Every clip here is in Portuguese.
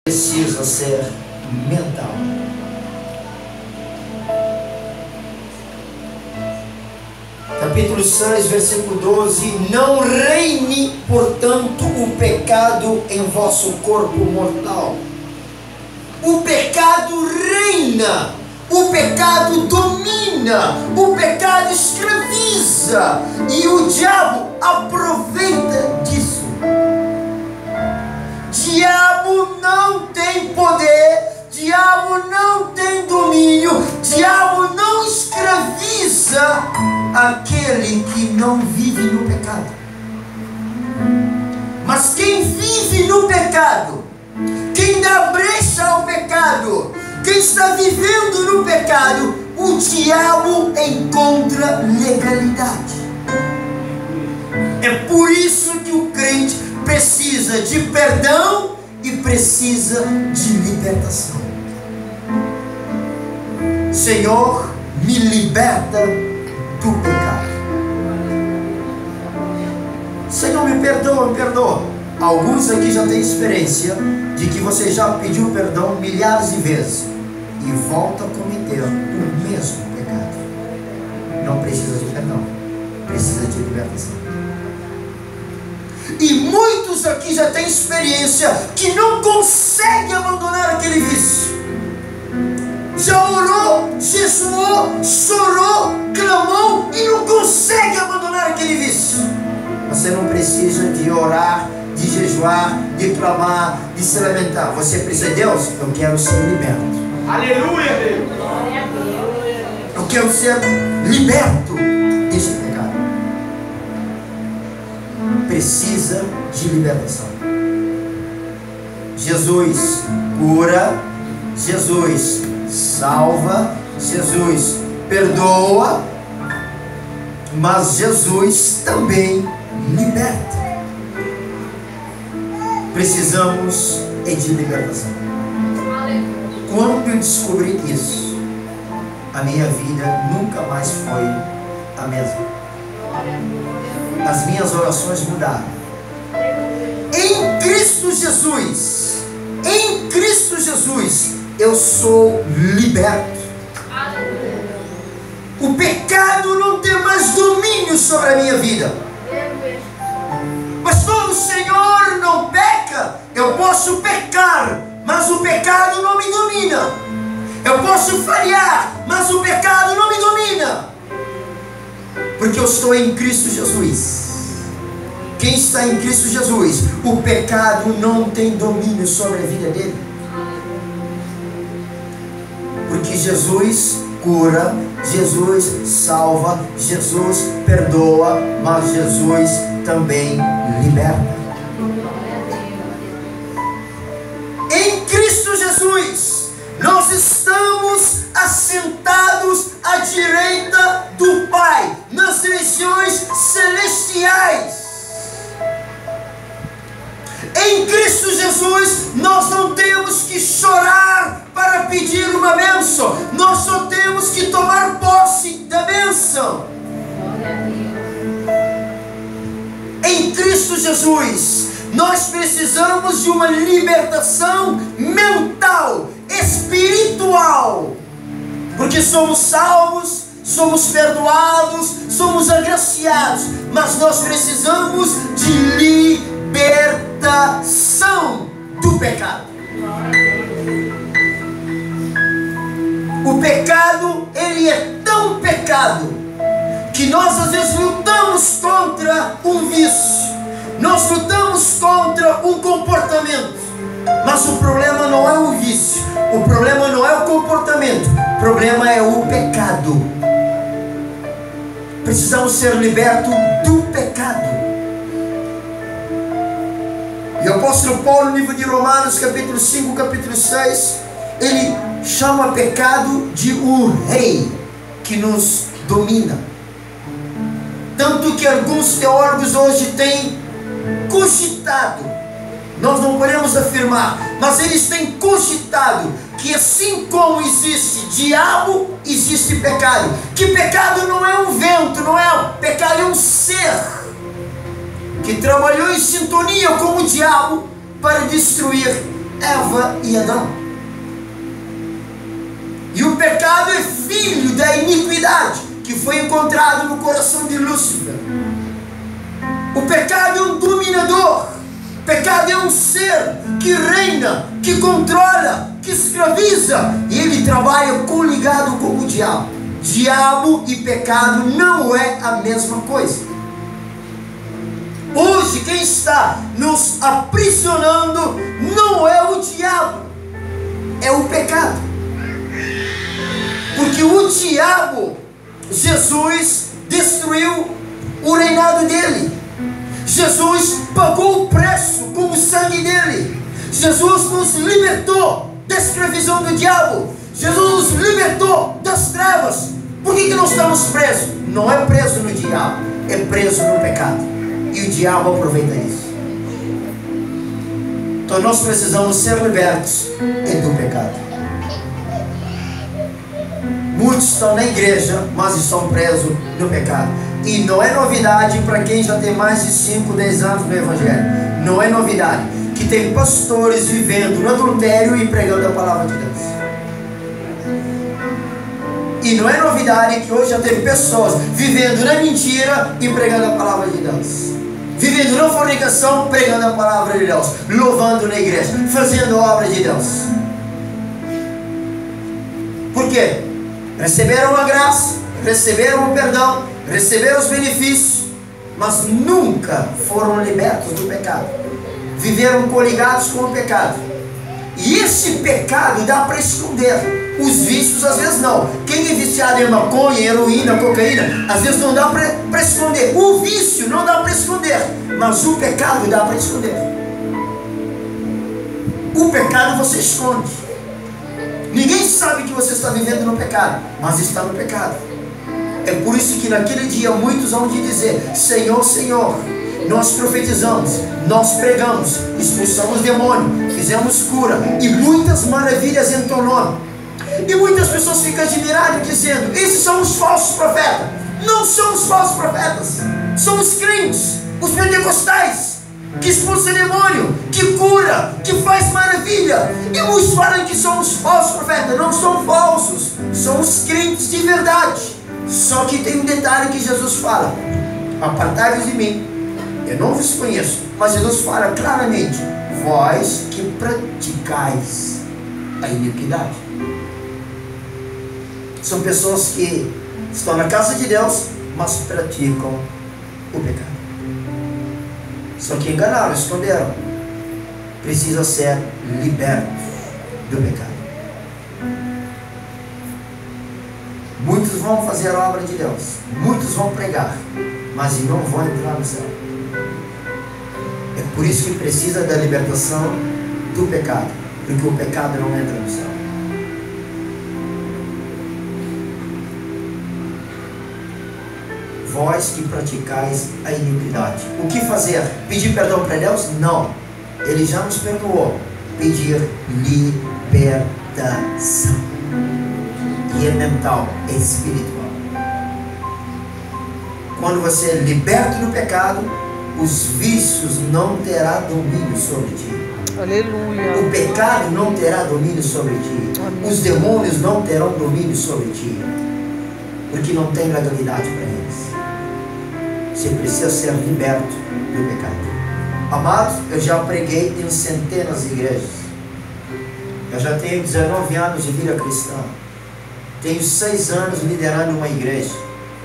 precisa ser mental. Capítulo 6, versículo 12: Não reine, portanto, o pecado em vosso corpo mortal. O pecado reina, o pecado domina, o pecado escraviza, e o diabo aproveita disso. Diabo não tem poder, diabo não tem domínio, diabo não escraviza aquele que não vive no pecado. Mas quem vive no pecado, quem dá brecha ao pecado, quem está vivendo no pecado, o diabo encontra legalidade. É por isso que o crente precisa de perdão e precisa de libertação. Senhor, me liberta do pecado. Senhor, me perdoa, me perdoa. Alguns aqui já têm experiência de que você já pediu perdão milhares de vezes e volta a cometer o mesmo pecado. Não precisa de perdão, precisa de libertação. E muitos aqui já têm experiência que não conseguem abandonar aquele vício. Já orou, jejuou, chorou, clamou e não consegue abandonar aquele vício. Você não precisa de orar, de jejuar, de clamar, de se lamentar. Você precisa de Deus? Eu quero ser liberto. Aleluia, Deus. Eu quero ser liberto desse pecado. Precisa de libertação. Jesus cura, Jesus salva, Jesus perdoa, mas Jesus também liberta. Precisamos de libertação. Quando eu descobri isso, a minha vida nunca mais foi a mesma. As minhas orações mudaram. Em Cristo Jesus, em Cristo Jesus, eu sou liberto. O pecado não tem mais domínio sobre a minha vida. Pastor, o Senhor não peca. Eu posso pecar, mas o pecado não me domina. Eu posso falhar, mas o pecado não me domina. Porque eu estou em Cristo Jesus. Quem está em Cristo Jesus, o pecado não tem domínio sobre a vida dele. Porque Jesus cura, Jesus salva, Jesus perdoa, mas Jesus também liberta. Em Cristo Jesus, nós estamos assentados à direita do Pai, nas regiões celestiais. Em Cristo Jesus, nós não temos que chorar para pedir uma bênção, nós só temos que tomar posse da bênção. Em Cristo Jesus, nós precisamos de uma libertação mental, espiritual, porque somos salvos, somos perdoados, somos agraciados, mas nós precisamos de libertação do pecado. O pecado, ele é tão pecado que nós às vezes lutamos contra um vício, nós lutamos contra um comportamento, mas o problema não é o vício, o problema não é o comportamento, o problema é o pecado. Precisamos ser libertos do pecado. E o apóstolo Paulo, no livro de Romanos, capítulo 5, capítulo 6, ele chama pecado de um rei que nos domina. Tanto que alguns teólogos hoje têm cogitado, nós não podemos afirmar, mas eles têm cogitado que assim como existe diabo, existe pecado. Que pecado não é um vento, não é, pecado é um ser que trabalhou em sintonia com o diabo para destruir Eva e Adão. E o pecado é filho da iniquidade que foi encontrado no coração de Lúcifer. O pecado é um dominador. O pecado é um ser que reina, que controla, que escraviza. E ele trabalha coligado com o diabo. Diabo e pecado não é a mesma coisa. Hoje quem está nos aprisionando não é o diabo, é o pecado. Porque o diabo, Jesus destruiu o reinado dele. Jesus pagou o preço com o sangue dele. Jesus nos libertou da escravidão do diabo. Jesus nos libertou das trevas. Por que nós estamos presos? Não é preso no diabo, é preso no pecado. E o diabo aproveita isso. Então nós precisamos ser libertos do pecado. Muitos estão na igreja, mas estão presos no pecado. E não é novidade para quem já tem mais de 5, 10 anos no Evangelho. Não é novidade que tem pastores vivendo no adultério e pregando a palavra de Deus. E não é novidade que hoje já tem pessoas vivendo na mentira e pregando a palavra de Deus. Vivendo na fornicação, pregando a palavra de Deus. Louvando na igreja, fazendo a obra de Deus. Por quê? Receberam a graça, receberam o perdão, receberam os benefícios, mas nunca foram libertos do pecado. Viveram coligados com o pecado. E esse pecado dá para esconder. Os vícios às vezes não. Quem é viciado em maconha, heroína, cocaína, às vezes não dá para esconder. O vício não dá para esconder, mas o pecado dá para esconder. O pecado você esconde. Ninguém sabe que você está vivendo no pecado, mas está no pecado. É por isso que naquele dia muitos vão te dizer: Senhor, Senhor, nós profetizamos, nós pregamos, expulsamos demônio, fizemos cura e muitas maravilhas em teu nome. E muitas pessoas ficam admiradas dizendo: esses são os falsos profetas. Não são os falsos profetas, são os crentes, os pentecostais, que expulsa demônio, que cura, que faz maravilha. E muitos falam que são os falsos profetas. Não são falsos, são os crentes de verdade. Só que tem um detalhe que Jesus fala: apartai-vos de mim, eu não vos conheço. Mas Jesus fala claramente: vós que praticais a iniquidade. São pessoas que estão na casa de Deus, mas praticam o pecado. Só que enganaram, esconderam. Precisa ser liberto do pecado. Muitos vão fazer a obra de Deus, muitos vão pregar, mas não vão entrar no céu. É por isso que precisa da libertação do pecado, porque o pecado não entra no céu. Vós que praticais a iniquidade. O que fazer? Pedir perdão para Deus? Não. Ele já nos perdoou. Pedir libertação. E é mental, é espiritual. Quando você é liberto do pecado, os vícios não terão domínio sobre ti. Aleluia. O pecado não terá domínio sobre ti. Amém. Os demônios não terão domínio sobre ti. Porque não tem legalidade para eles. Você precisa ser liberto do pecado. Amados, eu já preguei em centenas de igrejas. Eu já tenho 19 anos de vida cristã. Tenho 6 anos liderando uma igreja.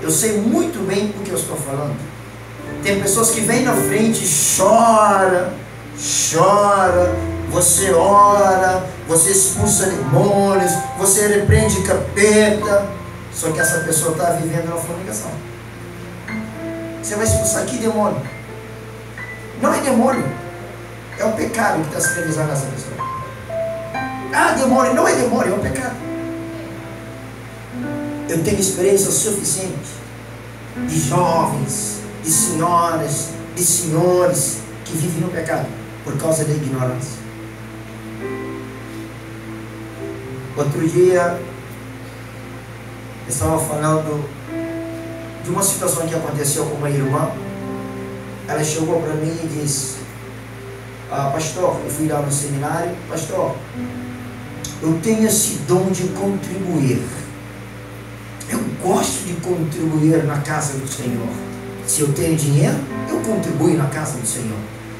Eu sei muito bem o que eu estou falando. Tem pessoas que vêm na frente e chora. Você ora, você expulsa demônios, você repreende capeta. Só que essa pessoa está vivendo na fornicação. Você vai expulsar que demônio? Não é demônio, é o pecado que está escravizando essa pessoa. Ah, demônio, não é demônio, é o pecado. Eu tenho experiência suficiente de jovens, de senhoras, de senhores que vivem no pecado por causa da ignorância. Outro dia eu estava falando de uma situação que aconteceu com uma irmã. Ela chegou para mim e disse: pastor, eu fui lá no seminário, pastor, eu tenho esse dom de contribuir. Eu gosto de contribuir na casa do Senhor. Se eu tenho dinheiro, eu contribuo na casa do Senhor.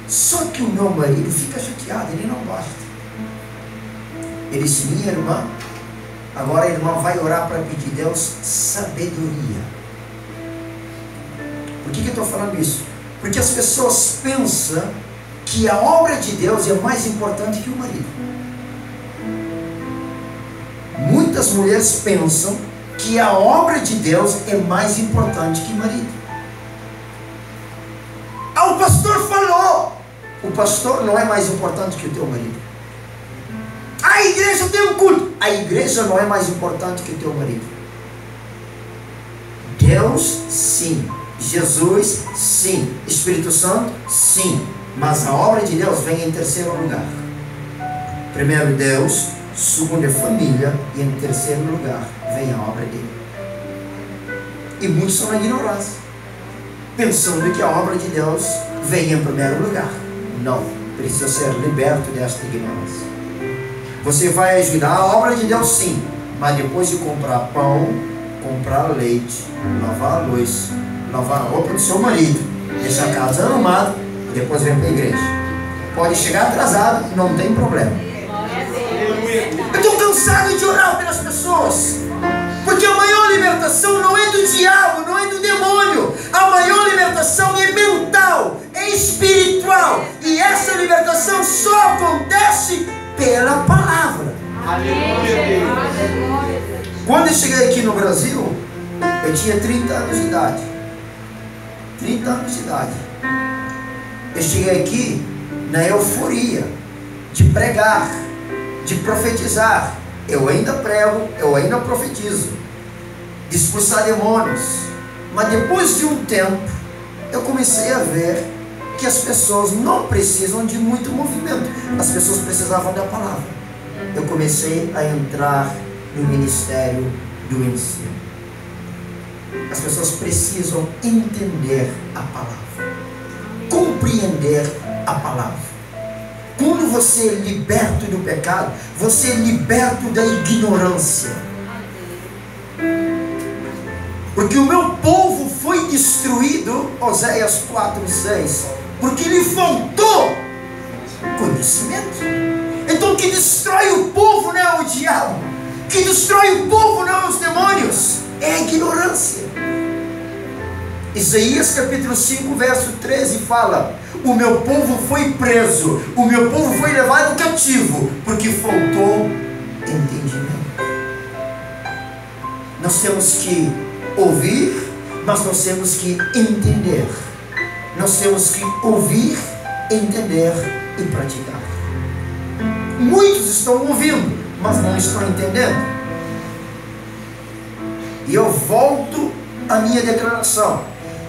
Só que o meu marido fica chateado, ele não gosta. Ele disse, minha irmã, agora a irmã vai orar para pedir a Deus sabedoria. Por que eu estou falando isso? Porque as pessoas pensam que a obra de Deus é mais importante que o marido. Muitas mulheres pensam que a obra de Deus é mais importante que o marido. O pastor falou, o pastor não é mais importante que o teu marido. A igreja tem um culto, a igreja não é mais importante que o teu marido. Deus, sim. Jesus, sim. Espírito Santo, sim. Mas a obra de Deus vem em terceiro lugar. Primeiro Deus, segundo a família, e em terceiro lugar vem a obra dele. E muitos são na ignorância, pensando que a obra de Deus vem em primeiro lugar. Não, precisa ser liberto desta ignorância. Você vai ajudar a obra de Deus, sim, mas depois de comprar pão, comprar leite, lavar a luz, lavar a roupa do seu marido, deixar a casa arrumada, e depois vem para a igreja. Pode chegar atrasado, não tem problema. Eu estou cansado de orar pelas pessoas, porque a maior libertação não é do diabo, não é do demônio. A maior libertação é mental, é espiritual, e essa libertação só acontece pela palavra. Quando eu cheguei aqui no Brasil, eu tinha 30 anos de idade. 30 anos de idade. Eu cheguei aqui na euforia de pregar, de profetizar. Eu ainda prego, eu ainda profetizo, de expulsar demônios. Mas depois de um tempo, eu comecei a ver que as pessoas não precisam de muito movimento. As pessoas precisavam da palavra. Eu comecei a entrar no ministério do ensino. As pessoas precisam entender a palavra, compreender a palavra. Quando você é liberto do pecado, você é liberto da ignorância. Porque o meu povo foi destruído, Oséias 4:6, porque lhe faltou conhecimento. Então o que destrói o povo não é o diabo, o que destrói o povo não é os demônios, é a ignorância. Isaías capítulo 5 verso 13 fala: o meu povo foi preso, o meu povo foi levado cativo, porque faltou entendimento. Nós temos que ouvir, mas nós temos que entender. Nós temos que ouvir, entender e praticar. Muitos estão ouvindo, mas não estão entendendo. E eu volto à minha declaração: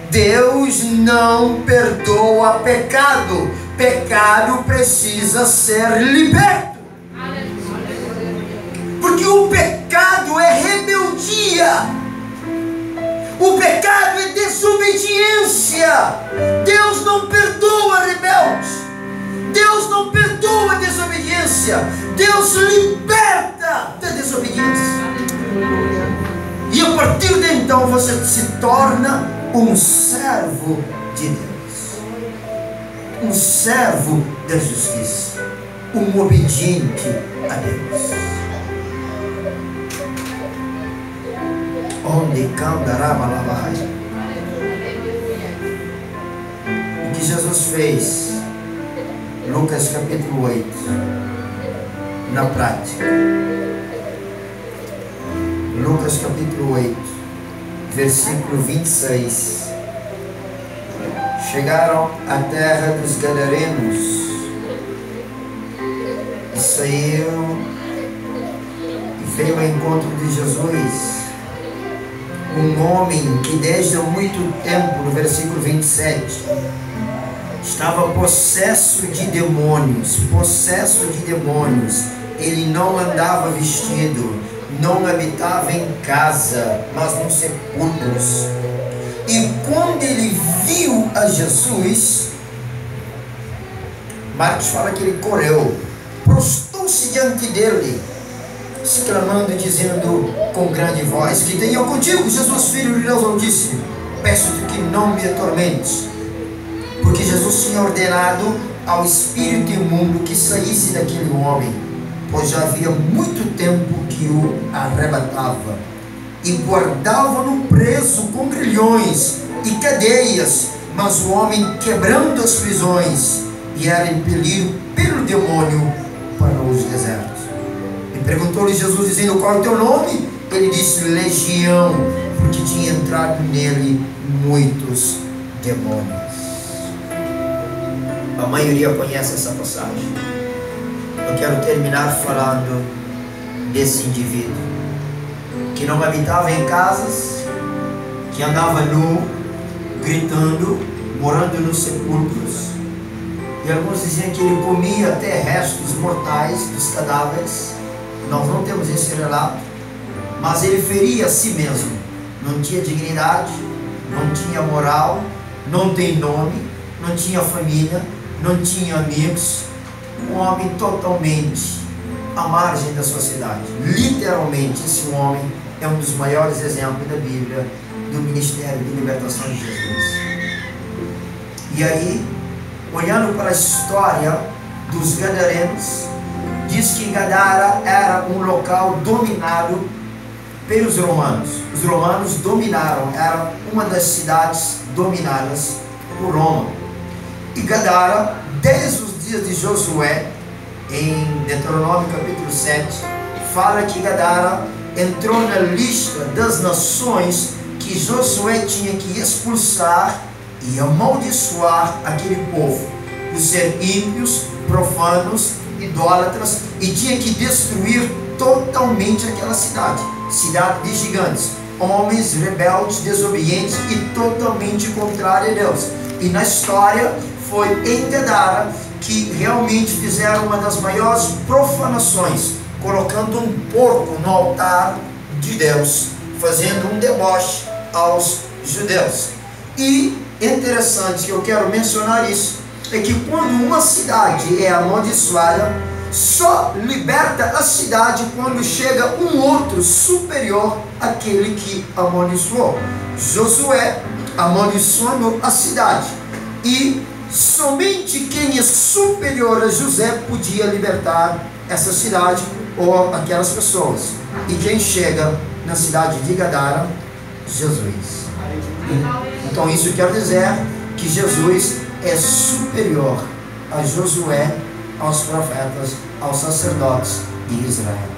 Deus não perdoa pecado. Pecado precisa ser liberto. Porque o pecado é rebeldia. O pecado é desobediência. Deus não perdoa rebeldes. Deus não perdoa a desobediência. Deus liberta da desobediência. E a partir de então você se torna um servo de Deus, um servo da justiça, um obediente a Deus. Onde candará balabai. O que Jesus fez, Lucas capítulo 8, na prática. Lucas capítulo 8, versículo 26. Chegaram à terra dos Gadarenos e saíram e veio ao encontro de Jesus um homem que desde há muito tempo, no versículo 27, estava possesso de demônios. Ele não andava vestido, não habitava em casa, mas nos sepulcros. E quando ele viu a Jesus, Marcos fala que ele correu, prostou-se diante dele, exclamando e dizendo com grande voz: que tenha contigo, Jesus, filho de Deus Altíssimo, peço-te que não me atormentes. Porque Jesus tinha ordenado ao espírito imundo que saísse daquele homem, pois já havia muito tempo que o arrebatava, e guardava-no preso com grilhões e cadeias. Mas o homem, quebrando as prisões, e era impelido pelo demônio para os desertos. E perguntou-lhe Jesus, dizendo: qual é o teu nome? Ele disse: Legião, porque tinha entrado nele muitos demônios. A maioria conhece essa passagem. Eu quero terminar falando desse indivíduo que não habitava em casas, que andava nu, gritando, morando nos sepulcros. E alguns diziam que ele comia até restos mortais dos cadáveres. Nós não temos esse relato, mas ele feria a si mesmo. Não tinha dignidade, não tinha moral, não tem nome, não tinha família, não tinha amigos. Um homem totalmente à margem da sociedade. Literalmente, esse homem é um dos maiores exemplos da Bíblia do ministério de libertação de Jesus. E aí, olhando para a história dos gadarenos, diz que Gadara era um local dominado pelos romanos. Os romanos dominaram, era uma das cidades dominadas por Roma. E Gadara, desde os dias de Josué, em Deuteronômio capítulo 7, fala que Gadara entrou na lista das nações que Josué tinha que expulsar e amaldiçoar aquele povo por ser ímpios, profanos, idólatras, e tinha que destruir totalmente aquela cidade de gigantes, homens rebeldes, desobedientes e totalmente contrários a Deus. E na história foi em Gadara que realmente fizeram uma das maiores profanações, colocando um porco no altar de Deus, fazendo um deboche aos judeus. E interessante que eu quero mencionar isso, é que quando uma cidade é amaldiçoada, só liberta a cidade quando chega um outro superior àquele que amaldiçoou. Josué amaldiçoando a cidade, e somente quem é superior a José podia libertar essa cidade ou aquelas pessoas. E quem chega na cidade de Gadara? Jesus. Então isso quer dizer que Jesus é superior a Josué, aos profetas, aos sacerdotes de Israel.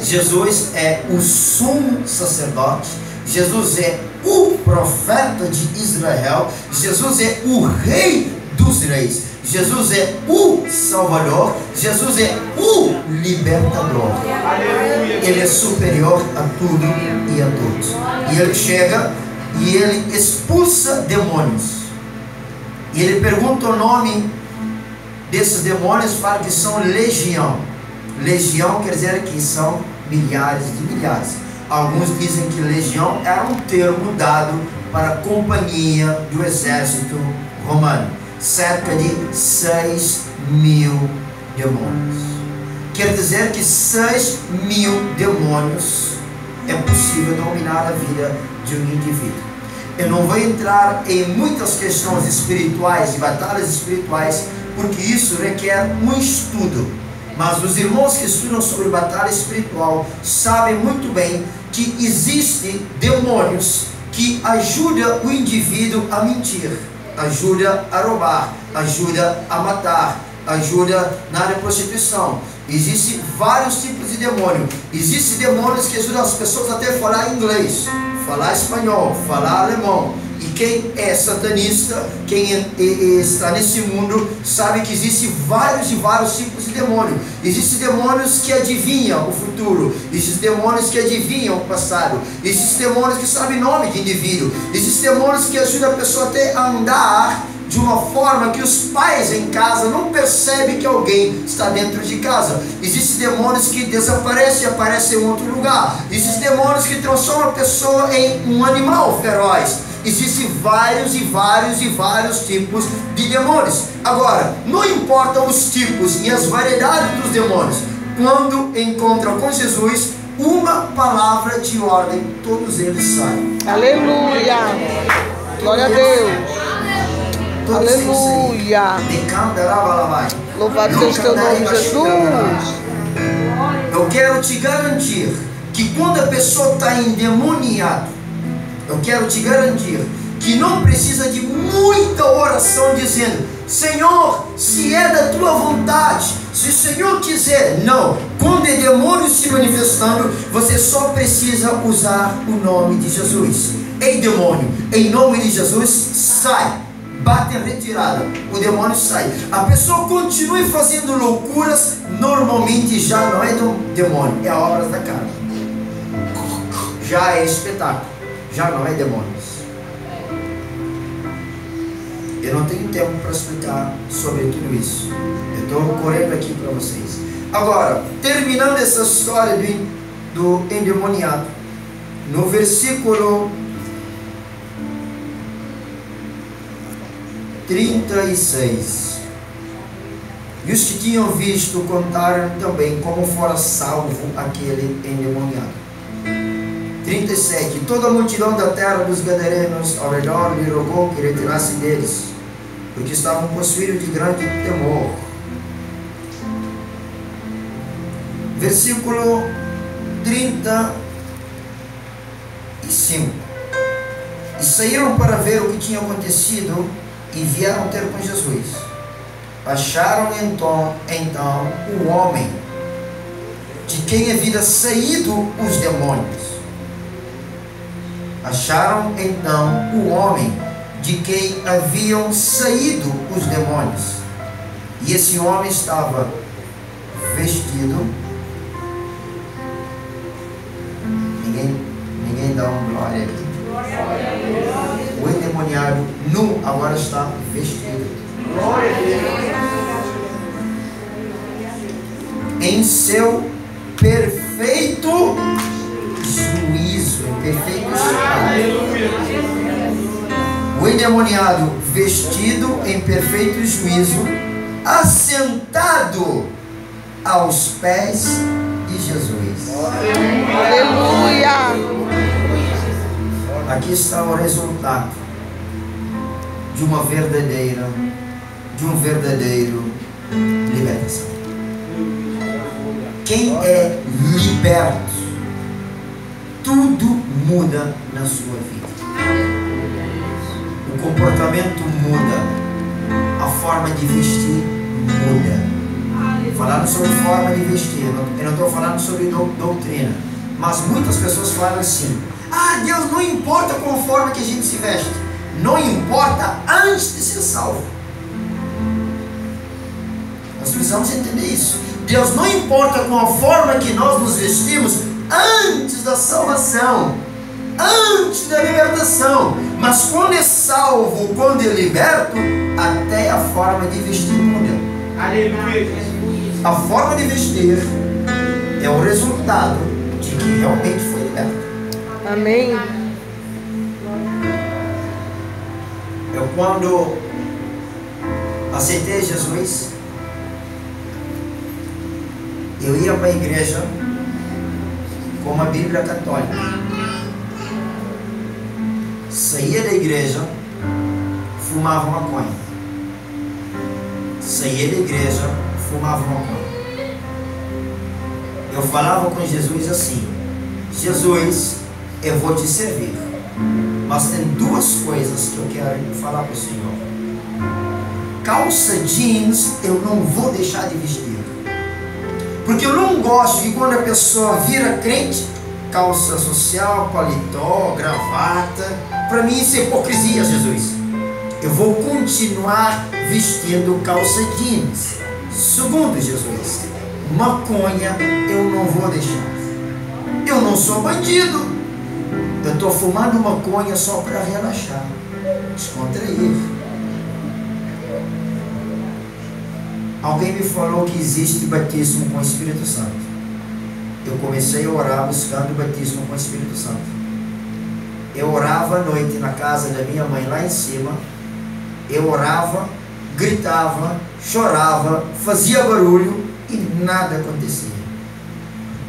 Jesus é o sumo sacerdote, Jesus é o profeta de Israel, Jesus é o rei dos reis, Jesus é o Salvador, Jesus é o libertador. Ele é superior a tudo e a todos. E ele chega e ele expulsa demônios. E ele pergunta o nome desses demônios, fala que são legião. Legião quer dizer que são milhares de milhares. Alguns dizem que legião era um termo dado para a companhia do exército romano. Cerca de 6.000 demônios. Quer dizer que 6.000 demônios é possível dominar a vida de um indivíduo. Eu não vou entrar em muitas questões espirituais e batalhas espirituais, porque isso requer um estudo. Mas os irmãos que estudam sobre batalha espiritual sabem muito bem que existem demônios que ajudam o indivíduo a mentir, ajuda a roubar, ajuda a matar, ajuda na área de prostituição. Existem vários tipos de demônio. Existem demônios que ajudam as pessoas até a falar inglês, falar espanhol, falar alemão. E quem é satanista, quem está nesse mundo, sabe que existem vários e vários tipos de demônio. Existem demônios que adivinham o futuro, existem demônios que adivinham o passado, existem demônios que sabem nome de indivíduo, existem demônios que ajudam a pessoa até a andar de uma forma que os pais em casa não percebem que alguém está dentro de casa. Existem demônios que desaparecem e aparecem em outro lugar. Existem demônios que transformam a pessoa em um animal feroz. existem vários tipos de demônios. Agora, não importam os tipos e as variedades dos demônios, quando encontram com Jesus uma palavra de ordem, todos eles saem. Aleluia! Glória a Deus! Todos Aleluia! Louvado seja o teu nome, Jesus! Eu quero te garantir que quando a pessoa está endemoniada, eu quero te garantir que não precisa de muita oração dizendo: Senhor, se é da tua vontade, se o Senhor quiser. Não, quando é demônio se manifestando, você só precisa usar o nome de Jesus. Ei, demônio, em nome de Jesus, sai. Bate em retirada, o demônio sai. A pessoa continue fazendo loucuras, normalmente já não é do demônio, é obra da carne, já é espetáculo, já não é demônios. Eu não tenho tempo para explicar sobre tudo isso, eu estou correndo aqui para vocês. Agora, terminando essa história do endemoniado, no versículo 36, e os que tinham visto contaram também como fora salvo aquele endemoniado. 37, toda a multidão da terra dos gadarenos ao redor lhe rogou que retirasse deles, porque estavam possuídos de grande temor. Versículo 35, e saíram para ver o que tinha acontecido e vieram ter com Jesus. Acharam então o homem de quem havia saído os demônios. Acharam então o homem de quem haviam saído os demônios. E esse homem estava vestido. Ninguém dá uma glória aqui. O endemoniado nu agora está vestido. Em seu perfeito juízo, em perfeito estado. O endemoniado vestido em perfeito juízo, assentado aos pés de Jesus. Aleluia! Aqui está o resultado de um verdadeiro libertação. Quem é liberto, tudo muda na sua vida. O comportamento muda, a forma de vestir muda. Falando sobre forma de vestir, eu não estou falando sobre doutrina, mas muitas pessoas falam assim: ah, Deus não importa com a forma que a gente se veste, não importa antes de ser salvo. Nós precisamos entender isso. Deus não importa com a forma que nós nos vestimos antes da salvação, antes da libertação, mas quando é salvo, quando é liberto, até a forma de vestir muda. Aleluia. A forma de vestir é o resultado de que realmente foi liberto. Amém. Eu, quando aceitei Jesus, eu ia para a igreja com uma Bíblia católica. Saía da igreja, fumava maconha. Saía da igreja, fumava maconha. Eu falava com Jesus assim: Jesus, eu vou te servir, mas tem duas coisas que eu quero falar para o Senhor. Calça jeans eu não vou deixar de vestir, porque eu não gosto que quando a pessoa vira crente, calça social, paletó, gravata. Para mim isso é hipocrisia, Jesus. Eu vou continuar vestindo calça jeans. Segundo, Jesus, maconha eu não vou deixar. Eu não sou bandido. Eu estou fumando maconha só para relaxar, descontrair. Alguém me falou que existe batismo com o Espírito Santo. Eu comecei a orar buscando o batismo com o Espírito Santo. Eu orava à noite na casa da minha mãe lá em cima. Eu orava, gritava, chorava, fazia barulho e nada acontecia.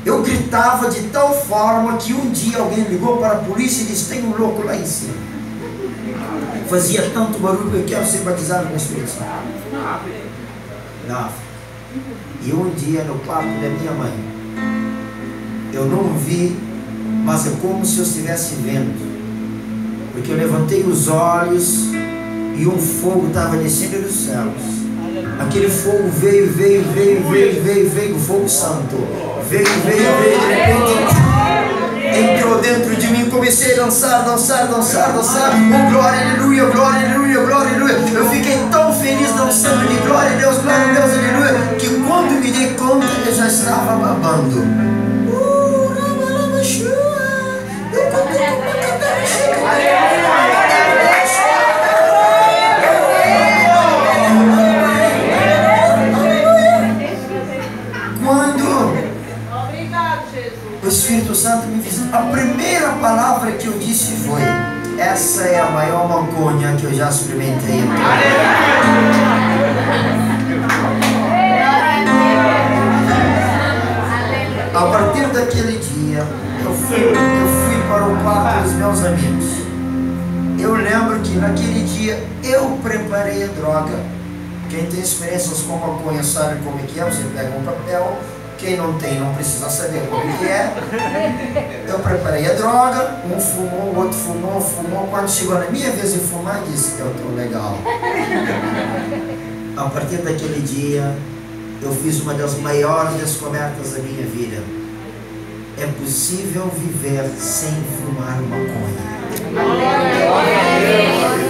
Eu gritava de tal forma que um dia alguém ligou para a polícia e disse: tem um louco lá em cima. Fazia tanto barulho que eu quero ser batizado com o Espírito Santo. Não. E um dia no quarto da minha mãe, eu não vi, mas é como se eu estivesse vendo. Porque eu levantei os olhos e um fogo estava descendo dos céus. Aquele fogo veio, o fogo santo. Veio, de repente entrou dentro de mim, comecei a dançar. Oh, glória, aleluia. Eu fiquei tão feliz dançando de glória a Deus, aleluia, que quando me dei conta eu já estava babando. O Espírito Santo me disse, a primeira palavra que eu disse foi: essa é a maior maconha que eu já experimentei. A partir daquele dia, eu fui para o quarto dos meus amigos. Eu lembro que naquele dia eu preparei a droga. Quem tem experiências com maconha sabe como é que é. Você pega um papel. Quem não tem, não precisa saber como que é. Eu preparei a droga, um fumou, o outro fumou. Quando chegou na minha vez de fumar, disse: eu estou legal. A partir daquele dia, eu fiz uma das maiores descobertas da minha vida. É possível viver sem fumar maconha.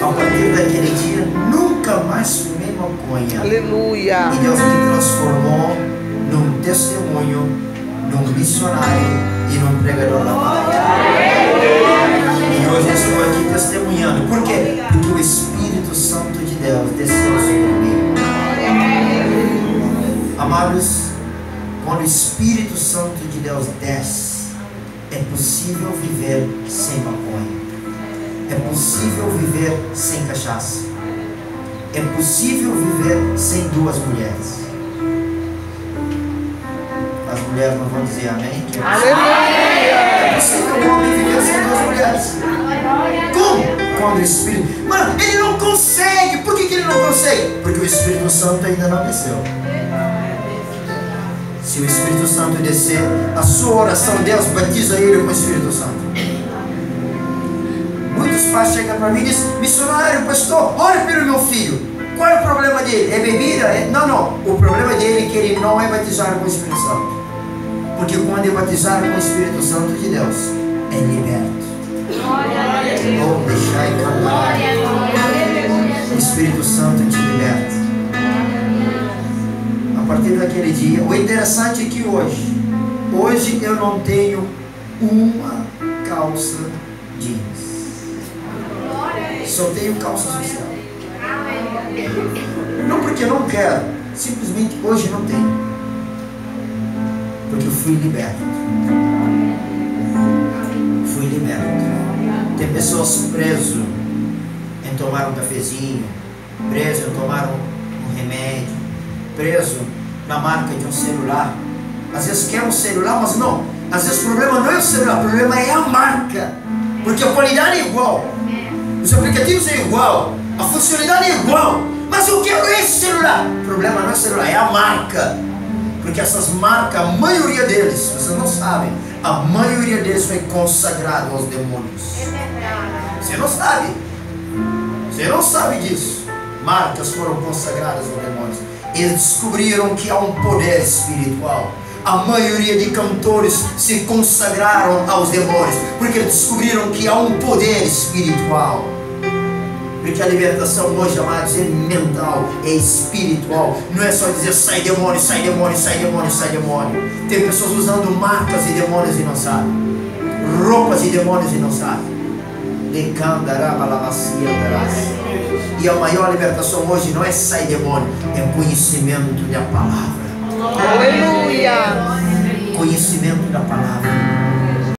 A partir daquele dia, nunca mais fumei maconha. Aleluia. E Deus me transformou num testemunho, num missionário e num pregador da palavra. E hoje eu estou aqui testemunhando. Por quê? Porque o Espírito Santo de Deus desceu sobre mim. Amados, quando o Espírito Santo de Deus desce, é possível viver sem maconha. É possível viver sem cachaça. É possível viver sem duas mulheres. As mulheres não vão dizer amém? É possível um homem viver sem duas mulheres. Como? Quando o Espírito... Mano, ele não consegue. Por que ele não consegue? Porque o Espírito Santo ainda não desceu. Se o Espírito Santo descer, a sua oração, Deus batiza ele com o Espírito Santo. Muitos pais chegam para mim e dizem: missionário, pastor, ore pelo meu filho. Qual é o problema dele? É bebida? Não. O problema dele é que ele não é batizado com o Espírito Santo. Porque quando é batizado com o Espírito Santo de Deus, é liberto. Ou deixar e cantar. O Espírito Santo te liberta. A partir daquele dia, o interessante é que hoje eu não tenho uma calça jeans. Só tenho calça social. Não porque eu não quero, simplesmente hoje não tenho. Porque eu fui liberto. Tem pessoas presas em tomar um cafezinho, presas em tomar um remédio, preso na marca de um celular. Às vezes quer um celular, mas não. Às vezes o problema não é o celular, o problema é a marca. Porque a qualidade é igual, os aplicativos é igual, a funcionalidade é igual, mas eu quero esse celular. O problema não é o celular, é a marca. Porque essas marcas, a maioria deles, vocês não sabem, a maioria deles foi consagrado aos demônios. Você não sabe. Você não sabe disso. Marcas foram consagradas aos demônios. Eles descobriram que há um poder espiritual. A maioria de cantores se consagraram aos demônios, porque eles descobriram que há um poder espiritual. Porque a libertação hoje, amados, é mental, é espiritual. Não é só dizer sai demônio, sai demônio, sai demônio, sai demônio. Tem pessoas usando marcas de demônios e não sabem, roupas de demônios e não sabem. E a maior libertação hoje não é sai demônio, é conhecimento da palavra. Aleluia! Conhecimento da palavra.